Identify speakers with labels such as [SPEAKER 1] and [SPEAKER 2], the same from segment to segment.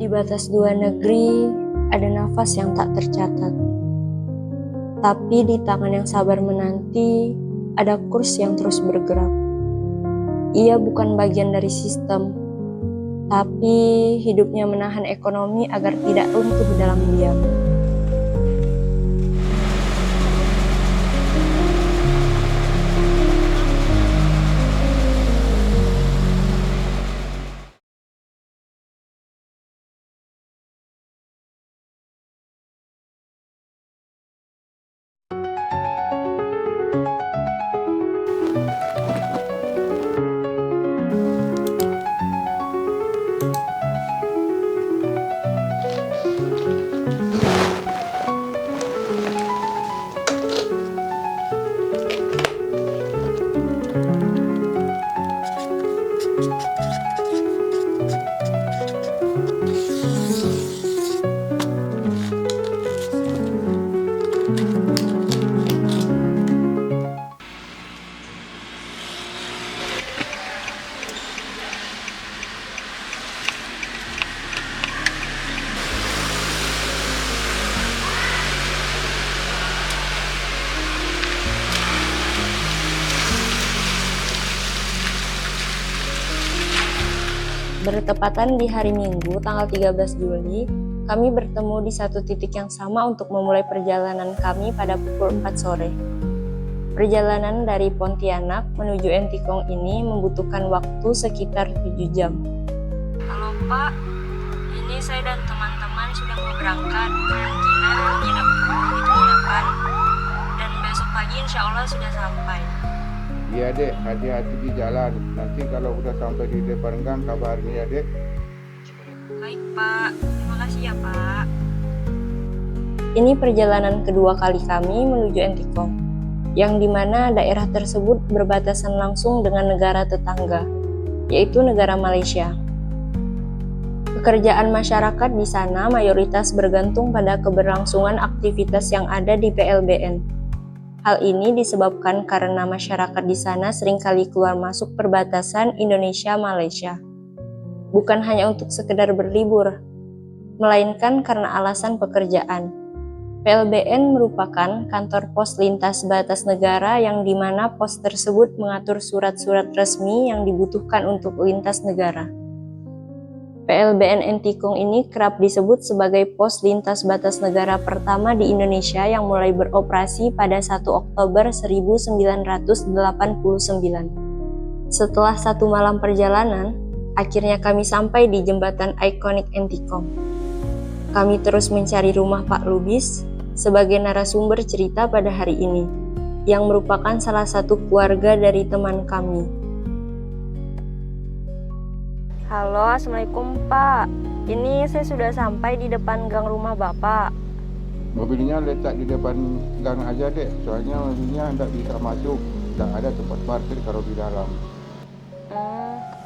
[SPEAKER 1] Di batas dua negeri ada nafas yang tak tercatat. Tapi di tangan yang sabar menanti ada kurs yang terus bergerak. Ia bukan bagian dari sistem, tapi hidupnya menahan ekonomi agar tidak runtuh dalam diam. Bertepatan di hari Minggu, tanggal 13 Juli, kami bertemu di satu titik yang sama untuk memulai perjalanan kami pada pukul 4 sore. Perjalanan dari Pontianak menuju Entikong ini membutuhkan waktu sekitar 7 jam. Halo Pak, ini saya dan teman-teman sudah mau berangkat. Kemungkinan menginap dulu di penginapan, dan besok pagi insya Allah sudah sampai.
[SPEAKER 2] Iya dek, hati-hati di jalan. Nanti kalau udah sampai di depan gang kabarin ya dek.
[SPEAKER 1] Baik Pak, terima kasih ya Pak. Ini perjalanan kedua kali kami menuju Entikong, yang dimana daerah tersebut berbatasan langsung dengan negara tetangga, yaitu negara Malaysia. Pekerjaan masyarakat di sana mayoritas bergantung pada keberlangsungan aktivitas yang ada di PLBN. Hal ini disebabkan karena masyarakat di sana seringkali keluar masuk perbatasan Indonesia-Malaysia. Bukan hanya untuk sekedar berlibur, melainkan karena alasan pekerjaan. PLBN merupakan kantor pos lintas batas negara yang dimana pos tersebut mengatur surat-surat resmi yang dibutuhkan untuk lintas negara. PLBN Entikong ini kerap disebut sebagai pos lintas batas negara pertama di Indonesia yang mulai beroperasi pada 1 Oktober 1989. Setelah satu malam perjalanan, akhirnya kami sampai di jembatan ikonik Entikong. Kami terus mencari rumah Pak Lubis sebagai narasumber cerita pada hari ini, yang merupakan salah satu keluarga dari teman kami. Halo, Assalamualaikum Pak. Ini saya sudah sampai di depan gang rumah Bapak.
[SPEAKER 2] Mobilnya letak di depan gang aja dek. Soalnya mobilnya tidak bisa masuk. Tidak ada tempat parkir kalau di dalam.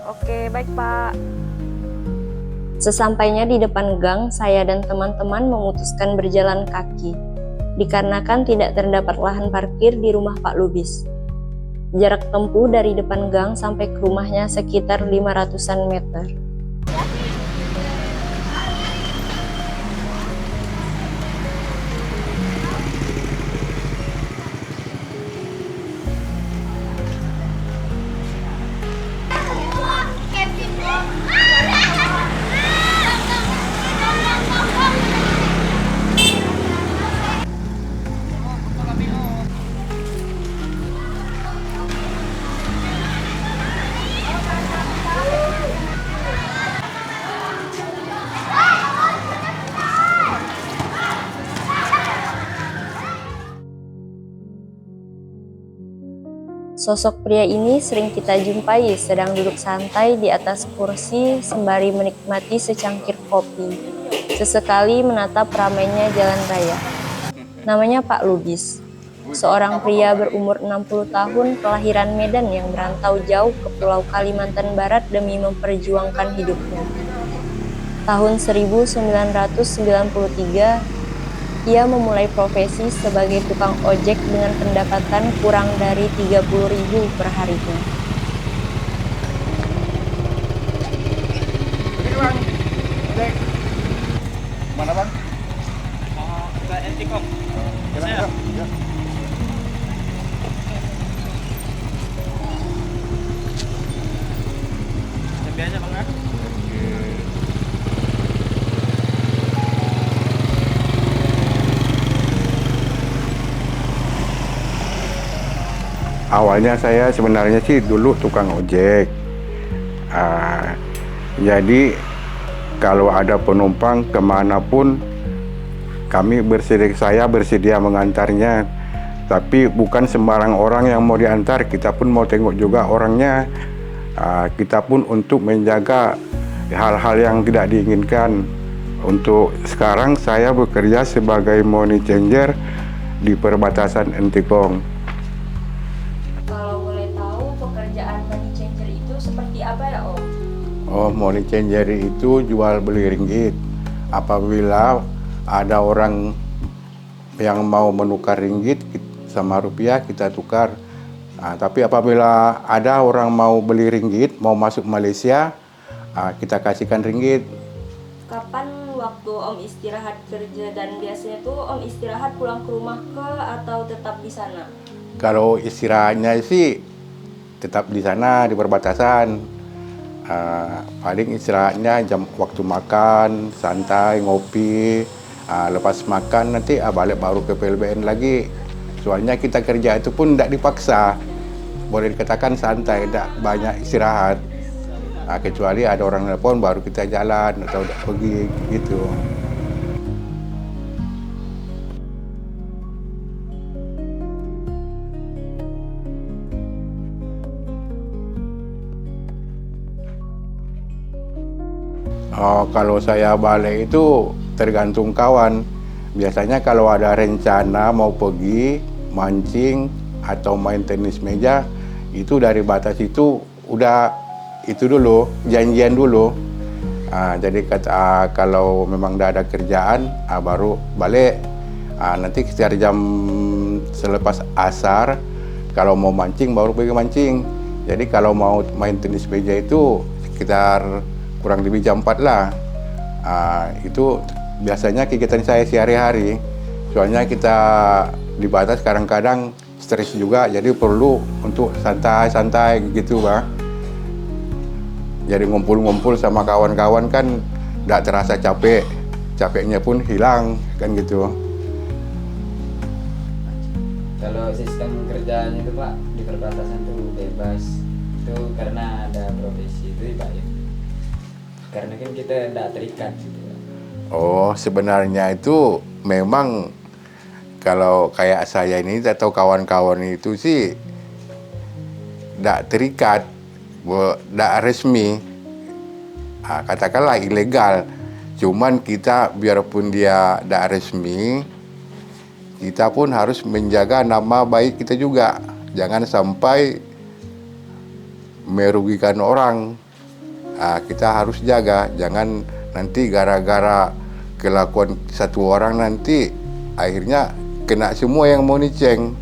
[SPEAKER 1] Oke, baik Pak. Sesampainya di depan gang, saya dan teman-teman memutuskan berjalan kaki, dikarenakan tidak terdapat lahan parkir di rumah Pak Lubis. Jarak tempuh dari depan gang sampai ke rumahnya sekitar 500-an meter. Sosok pria ini sering kita jumpai sedang duduk santai di atas kursi sembari menikmati secangkir kopi. Sesekali menatap ramainya jalan raya. Namanya Pak Lubis, seorang pria berumur 60 tahun kelahiran Medan yang merantau jauh ke Pulau Kalimantan Barat demi memperjuangkan hidupnya. Tahun 1993, ia memulai profesi sebagai tukang ojek dengan pendapatan kurang dari 30.000 per harinya.
[SPEAKER 3] ya Bang ya.
[SPEAKER 2] Awalnya saya sebenarnya sih dulu tukang ojek. Jadi kalau ada penumpang kemanapun saya bersedia mengantarnya. Tapi bukan sembarang orang yang mau diantar, kita pun mau tengok juga orangnya. Kita pun untuk menjaga hal-hal yang tidak diinginkan. Untuk sekarang saya bekerja sebagai money changer di perbatasan Entikong.
[SPEAKER 1] Kalau boleh tahu, pekerjaan money changer itu seperti apa ya Om?
[SPEAKER 2] Oh, money changer itu jual beli ringgit. Apabila ada orang yang mau menukar ringgit sama rupiah, kita tukar. Tapi apabila ada orang mau beli ringgit, mau masuk Malaysia, kita kasihkan ringgit.
[SPEAKER 1] Kapan waktu Om istirahat kerja, dan biasanya tuh Om istirahat pulang ke rumah atau tetap di sana?
[SPEAKER 2] Kalau istirahatnya sih tetap di sana, di perbatasan. Paling istirahatnya waktu makan, santai, ngopi. Lepas makan nanti balik baru ke PLBN lagi. Soalnya kita kerja itu pun tidak dipaksa. Boleh dikatakan santai, tidak banyak istirahat. Kecuali ada orang nelpon baru kita jalan atau pergi gitu. Kalau saya balik itu tergantung kawan. Biasanya kalau ada rencana mau pergi mancing atau main tenis meja, itu dari batas itu udah itu dulu, janjian dulu. Jadi kalau memang tidak ada kerjaan, baru balik. Nanti sekitar jam selepas asar, kalau mau mancing baru pergi mancing. Jadi kalau mau main tenis meja itu sekitar kurang lebih jam 4 lah. Itu biasanya kegiatan saya sehari-hari. Soalnya kita di batas kadang-kadang stres juga, jadi perlu untuk santai-santai gitu Bang. Jadi ngumpul-ngumpul sama kawan-kawan kan tidak terasa capek, capeknya pun hilang kan gitu.
[SPEAKER 4] Kalau sistem kerjaannya itu Pak di perbatasan tuh bebas, itu karena ada profesi itu Pak ya. Karena kan kita tidak terikat gitu.
[SPEAKER 2] Oh, sebenarnya itu memang kalau kayak saya ini atau kawan-kawan itu sih tidak terikat, tidak resmi, katakanlah ilegal. Cuman kita biarpun dia tidak resmi, kita pun harus menjaga nama baik kita juga. Jangan sampai merugikan orang. Kita harus jaga, jangan nanti gara-gara kelakuan satu orang nanti akhirnya kena semua yang mau niceng.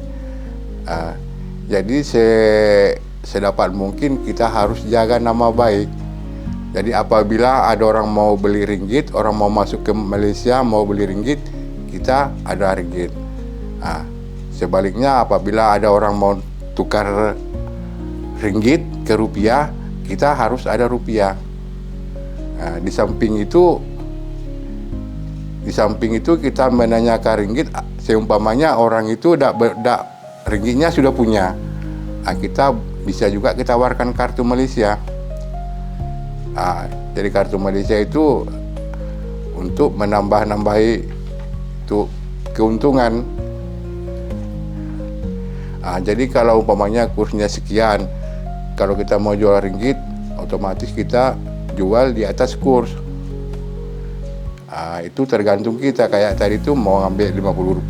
[SPEAKER 2] Jadi sedapat mungkin kita harus jaga nama baik. Jadi apabila ada orang mau beli ringgit, orang mau masuk ke Malaysia mau beli ringgit, kita ada ringgit. Sebaliknya apabila ada orang mau tukar ringgit ke rupiah, kita harus ada rupiah. Di samping itu kita menanyakan ringgit, seumpamanya orang itu ringgitnya sudah punya. Kita bisa juga kita tawarkan kartu Malaysia. Jadi kartu Malaysia itu untuk menambah-nambahi itu keuntungan. Jadi kalau umpamanya kursnya sekian, kalau kita mau jual ringgit, otomatis kita jual di atas kurs. Itu tergantung kita. Kayak tadi itu mau ngambil Rp50,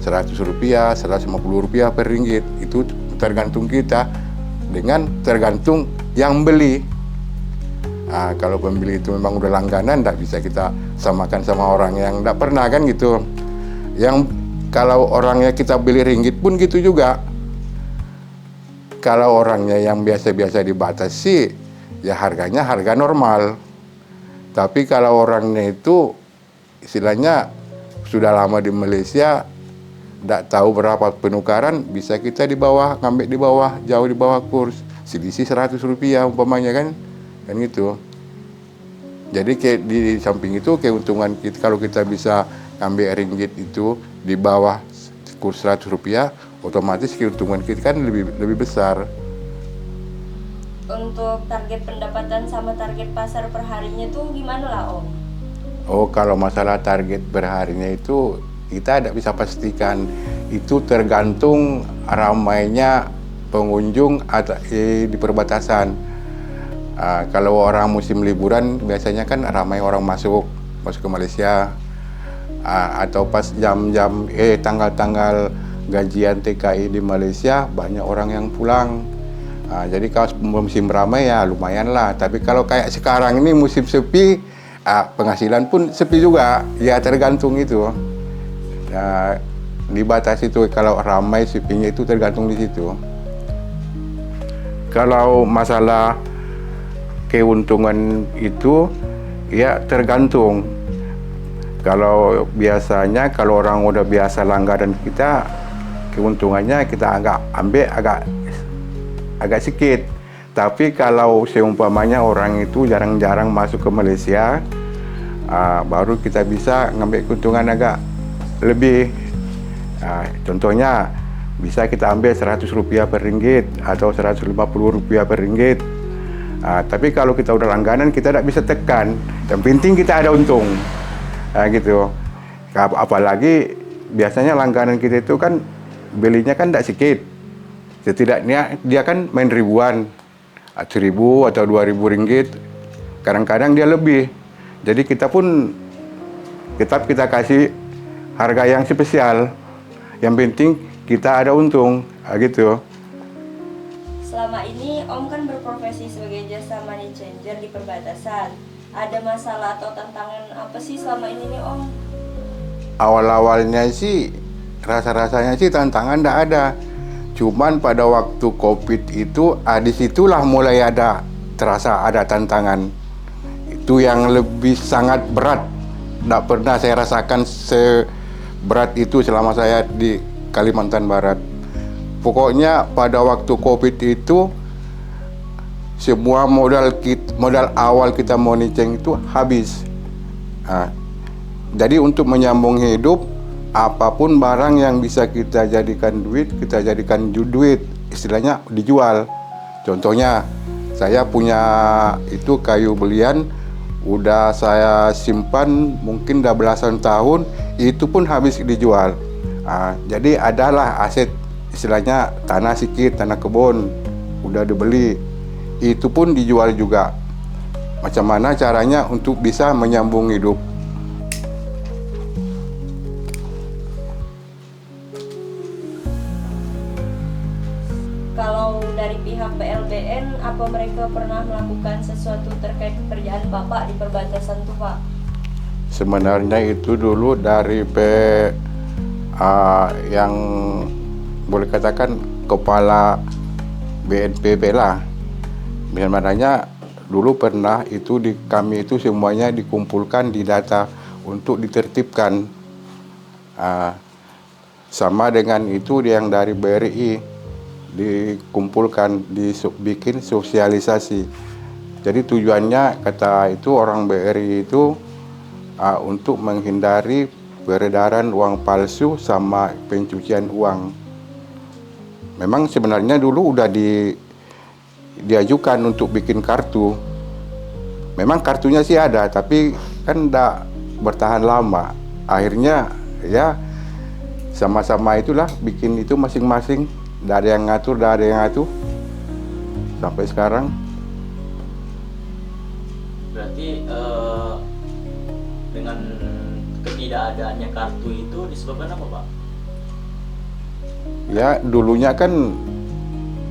[SPEAKER 2] Rp100, Rp150 per ringgit. Itu tergantung kita, tergantung yang beli. Kalau pembeli itu memang udah langganan, tidak bisa kita samakan sama orang yang tidak pernah kan gitu. Kalau orangnya kita beli ringgit pun gitu juga. Kalau orangnya yang biasa-biasa dibatasi, ya harganya harga normal. Tapi kalau orangnya itu istilahnya sudah lama di Malaysia, tidak tahu berapa penukaran, bisa kita ngambil di bawah, jauh di bawah kurs. Selisih Rp100 umpamanya kan kan gitu. Jadi kayak di samping itu keuntungan kita kalau kita bisa ambil ringgit itu di bawah kurs Rp100, otomatis keuntungan kita kan lebih besar.
[SPEAKER 1] Untuk target pendapatan sama target pasar per harinya tuh gimana lah Om?
[SPEAKER 2] Oh, kalau masalah target perharinya itu kita tidak bisa pastikan. Itu tergantung ramainya pengunjung di perbatasan. Kalau orang musim liburan biasanya kan ramai orang masuk ke Malaysia. Atau pas jam-jam tanggal-tanggal gajian TKI di Malaysia banyak orang yang pulang. Jadi kalau musim ramai ya lumayan lah. Tapi kalau kayak sekarang ini musim sepi, penghasilan pun sepi juga. Ya tergantung itu. Dibatasi itu kalau ramai sepinya itu tergantung di situ. Kalau masalah keuntungan itu ya tergantung. Kalau biasanya kalau orang udah biasa langganan kita, keuntungannya kita ambil agak sedikit. Tapi kalau seumpamanya orang itu jarang-jarang masuk ke Malaysia, baru kita bisa ngambil keuntungan agak lebih. Contohnya bisa kita ambil Rp100 per ringgit atau Rp150 per ringgit. Tapi kalau kita udah langganan kita tidak bisa tekan. Yang penting kita ada untung. Gitu. Apalagi biasanya langganan kita itu kan belinya kan tidak sedikit. Setidaknya dia kan main ribuan, Rp1.000 atau Rp2.000. Kadang-kadang dia lebih. Jadi kita pun kita kasih harga yang spesial. Yang penting kita ada untung, gitu.
[SPEAKER 1] Selama ini Om kan berprofesi sebagai jasa money changer di perbatasan. Ada masalah atau tantangan apa sih selama ini nih Om?
[SPEAKER 2] Awal-awalnya sih rasa-rasanya sih tantangan tidak ada. Cuman pada waktu COVID itu, disitulah mulai terasa ada tantangan. Itu yang lebih sangat berat. Tidak pernah saya rasakan seberat itu selama saya di Kalimantan Barat. Pokoknya pada waktu COVID itu, semua modal awal kita moniceng itu habis. Jadi untuk menyambung hidup, apapun barang yang bisa kita jadikan duit, kita jadikan duit, istilahnya dijual. Contohnya, saya punya itu kayu belian, udah saya simpan mungkin udah belasan tahun, itu pun habis dijual. Jadi adalah aset, istilahnya tanah sedikit, tanah kebun, udah dibeli. Itu pun dijual juga. Macam mana caranya untuk bisa menyambung hidup?
[SPEAKER 1] Kalau dari pihak PLBN, apa mereka pernah melakukan sesuatu terkait pekerjaan Bapak di perbatasan tuh Pak?
[SPEAKER 2] Sebenarnya itu dulu dari yang boleh katakan kepala BNPB lah. Sebenarnya dulu pernah itu kami itu semuanya dikumpulkan di data untuk ditertibkan. Sama dengan itu yang dari BRI dikumpulkan, dibikin sosialisasi. Jadi tujuannya kata itu orang BRI itu untuk menghindari peredaran uang palsu sama pencucian uang. Memang sebenarnya dulu udah diajukan untuk bikin kartu. Memang kartunya sih ada, tapi kan tidak bertahan lama. Akhirnya ya sama-sama itulah bikin itu masing-masing. Tidak ada yang ngatur, tidak ada yang ngatur. Sampai sekarang.
[SPEAKER 3] Berarti dengan ketidakadaannya kartu itu disebabkan apa Pak?
[SPEAKER 2] Ya dulunya kan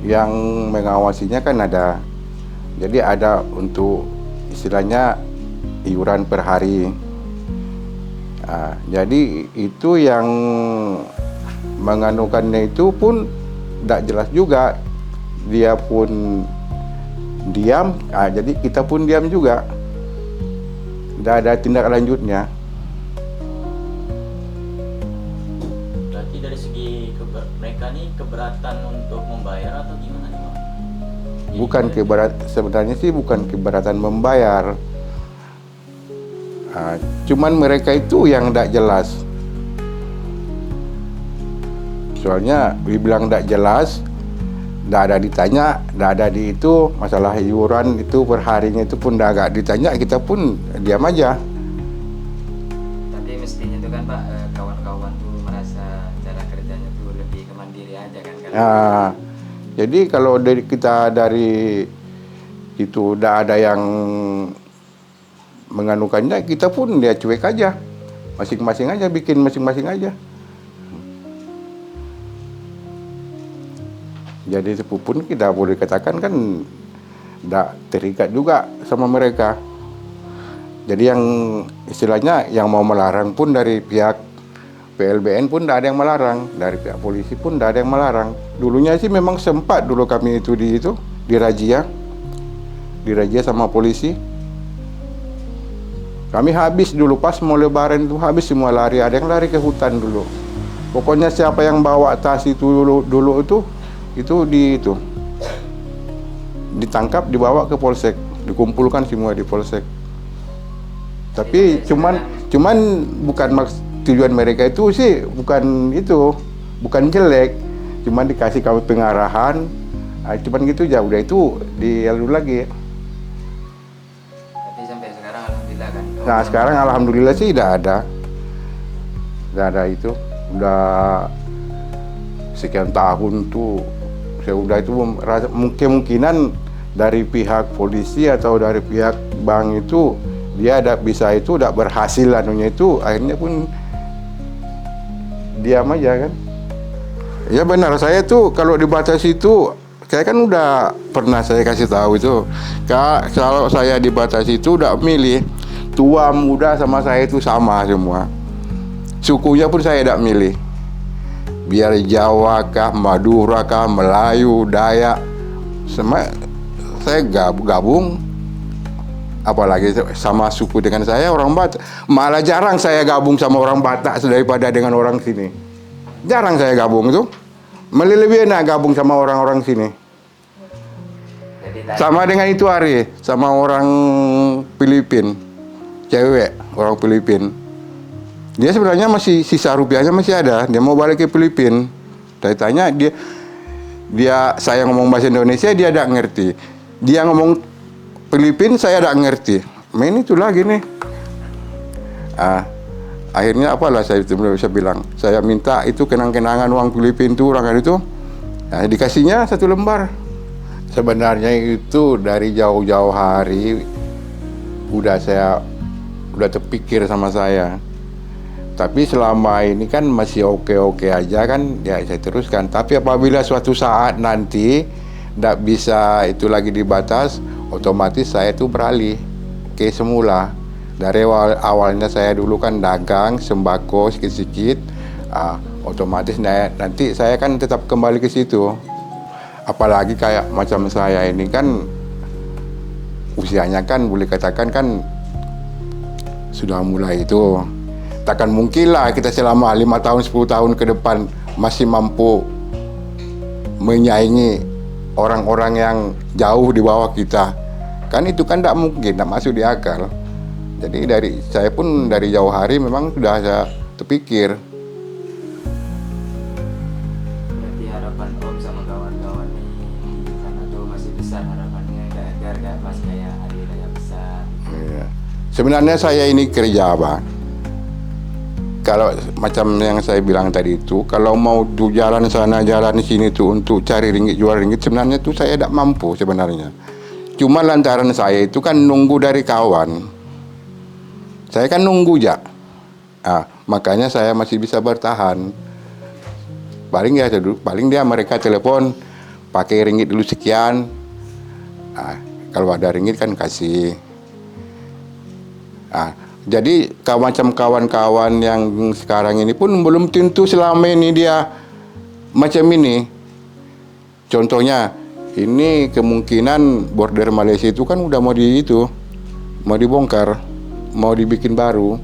[SPEAKER 2] yang mengawasinya kan ada. Jadi ada untuk istilahnya iuran per hari. Jadi itu yang menganukannya itu pun tidak jelas juga. Dia pun diam, jadi kita pun diam juga. Tidak ada tindak lanjutnya.
[SPEAKER 3] Berarti dari segi mereka nih keberatan untuk membayar atau gimana nih Pak?
[SPEAKER 2] sebenarnya sih bukan keberatan membayar. Cuman mereka itu yang tidak jelas. Soalnya dibilang tidak jelas, tidak ada ditanya, tidak ada di itu, masalah iuran itu perharinya itu pun tidak agak ditanya, kita pun diam aja.
[SPEAKER 4] Tapi mestinya itu kan Pak, kawan-kawan tuh merasa cara kerjanya tuh lebih kemandiri aja kan?
[SPEAKER 2] Jadi kalau dari itu tidak ada yang menganukannya, kita pun dia cuek aja, masing-masing aja bikin masing-masing aja. Jadi itu pun kita boleh katakan kan tidak terikat juga sama mereka. Jadi yang istilahnya yang mau melarang pun dari pihak PLBN pun tidak ada yang melarang, dari pihak polisi pun tidak ada yang melarang. Dulunya sih memang sempat dulu kami itu dirazia sama polisi. Kami habis dulu pas mau lebaran itu habis semua lari, ada yang lari ke hutan dulu. Pokoknya siapa yang bawa tas itu dulu itu ditangkap, dibawa ke polsek, dikumpulkan semua di polsek. Tapi cuman bukan tujuan mereka itu sih bukan jelek, cuman dikasih kami pengarahan, cuman gitu aja, udah itu dialur lagi.
[SPEAKER 4] Tapi sampai sekarang alhamdulillah kan.
[SPEAKER 2] Nah sekarang alhamdulillah sih tidak ada itu, udah sekian tahun tuh. Sudah itu kemungkinan dari pihak polisi atau dari pihak bank itu dia tidak berhasil anunya itu, akhirnya pun diam aja kan. Ya benar, saya tuh kalau dibatasi itu saya kan udah pernah saya kasih tahu itu. Kalau saya dibatasi itu udah milih tua muda sama saya itu sama semua. Sukunya pun saya tidak milih. Biar Jawa kah, Madura kah, Melayu, Dayak, semua saya gabung. Apalagi sama suku dengan saya orang Batak. Malah jarang saya gabung sama orang Batak daripada dengan orang sini. Jarang saya gabung itu. Lebih enak gabung sama orang-orang sini. Sama dengan itu Ari, sama orang Filipin, cewek orang Filipin. Dia sebenarnya masih sisa rupiahnya masih ada. Dia mau balik ke Filipin. Saya tanya saya ngomong bahasa Indonesia dia tidak ngerti. Dia ngomong Filipin saya tidak ngerti. Main itu lagi nih. Akhirnya apalah saya bisa bilang. Saya minta itu kenang-kenangan uang Filipin itu orang itu. Nah, dikasihnya 1 lembar. Sebenarnya itu dari jauh-jauh hari udah terpikir sama saya. Tapi selama ini kan masih oke-oke aja kan, ya saya teruskan. Tapi apabila suatu saat nanti tidak bisa itu lagi dibatas, otomatis saya itu beralih ke semula. Dari awalnya saya dulu kan dagang sembako sedikit-sedikit, otomatis nanti saya kan tetap kembali ke situ. Apalagi kayak macam saya ini kan usianya kan boleh katakan kan sudah mulai itu. Takkan mungkin lah kita selama 5 tahun, 10 tahun ke depan masih mampu menyaingi orang-orang yang jauh di bawah kita. Kan itu kan tidak mungkin, tidak masuk di akal. Jadi saya pun dari jauh hari memang sudah saya terpikir.
[SPEAKER 4] Berarti harapan Om sama kawan-kawan di sana tuh masih besar harapannya, agar gak pas kayak hari raya besar.
[SPEAKER 2] Iya. Sebenarnya saya ini kerja apa? Kalau macam yang saya bilang tadi itu, kalau mau jalan sana jalan sini tuh untuk cari ringgit jual ringgit, sebenarnya tuh saya tidak mampu sebenarnya. Cuma lantaran saya itu kan nunggu dari kawan. Saya kan nunggu ya. Makanya saya masih bisa bertahan. Paling dia mereka telepon pakai ringgit dulu sekian. Kalau ada ringgit kan kasih. Jadi macam kawan-kawan yang sekarang ini pun belum tentu selama ini dia macam ini. Contohnya, ini kemungkinan border Malaysia itu kan udah mau dibongkar, mau dibikin baru.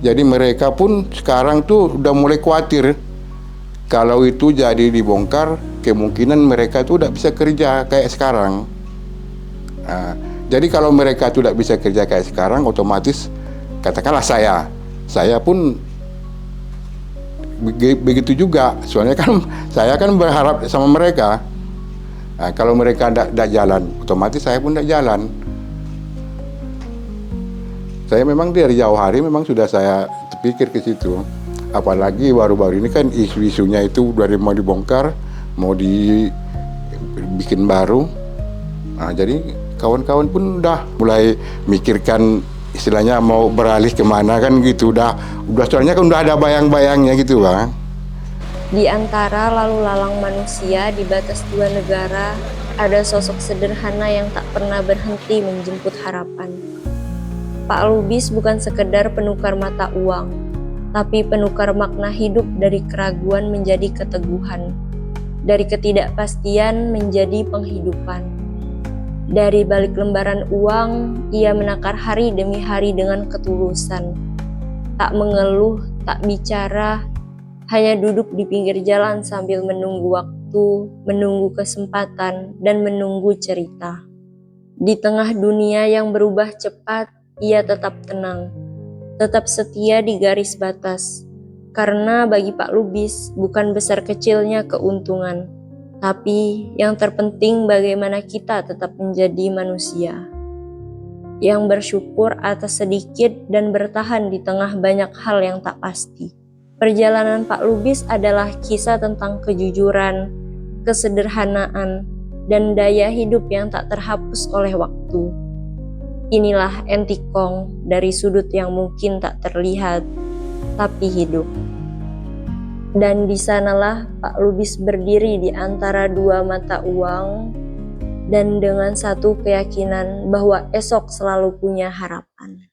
[SPEAKER 2] Jadi mereka pun sekarang tuh udah mulai khawatir kalau itu jadi dibongkar, kemungkinan mereka itu tidak bisa kerja kayak sekarang. Nah, jadi kalau mereka itu tidak bisa kerja kayak sekarang, otomatis katakanlah saya pun begitu juga. Soalnya kan saya kan berharap sama mereka. Nah, kalau mereka tidak jalan, otomatis saya pun tidak jalan. Saya memang dari jauh hari memang sudah saya terpikir ke situ. Apalagi baru-baru ini kan isu-isunya itu dari mau dibongkar, mau dibikin baru. Nah, jadi kawan-kawan pun udah mulai mikirkan istilahnya mau beralih kemana kan gitu. Udah soalnya kan udah ada bayang-bayangnya gitu Bang.
[SPEAKER 1] Di antara lalu lalang manusia di batas dua negara, ada sosok sederhana yang tak pernah berhenti menjemput harapan. Pak Lubis bukan sekedar penukar mata uang, tapi penukar makna hidup dari keraguan menjadi keteguhan, dari ketidakpastian menjadi penghidupan. Dari balik lembaran uang, ia menakar hari demi hari dengan ketulusan. Tak mengeluh, tak bicara, hanya duduk di pinggir jalan sambil menunggu waktu, menunggu kesempatan, dan menunggu cerita. Di tengah dunia yang berubah cepat, ia tetap tenang, tetap setia di garis batas. Karena bagi Pak Lubis, bukan besar kecilnya keuntungan, tapi yang terpenting bagaimana kita tetap menjadi manusia yang bersyukur atas sedikit dan bertahan di tengah banyak hal yang tak pasti. Perjalanan Pak Lubis adalah kisah tentang kejujuran, kesederhanaan, dan daya hidup yang tak terhapus oleh waktu. Inilah Entikong dari sudut yang mungkin tak terlihat, tapi hidup. Dan di sanalah Pak Lubis berdiri di antara dua mata uang, dan dengan satu keyakinan bahwa esok selalu punya harapan.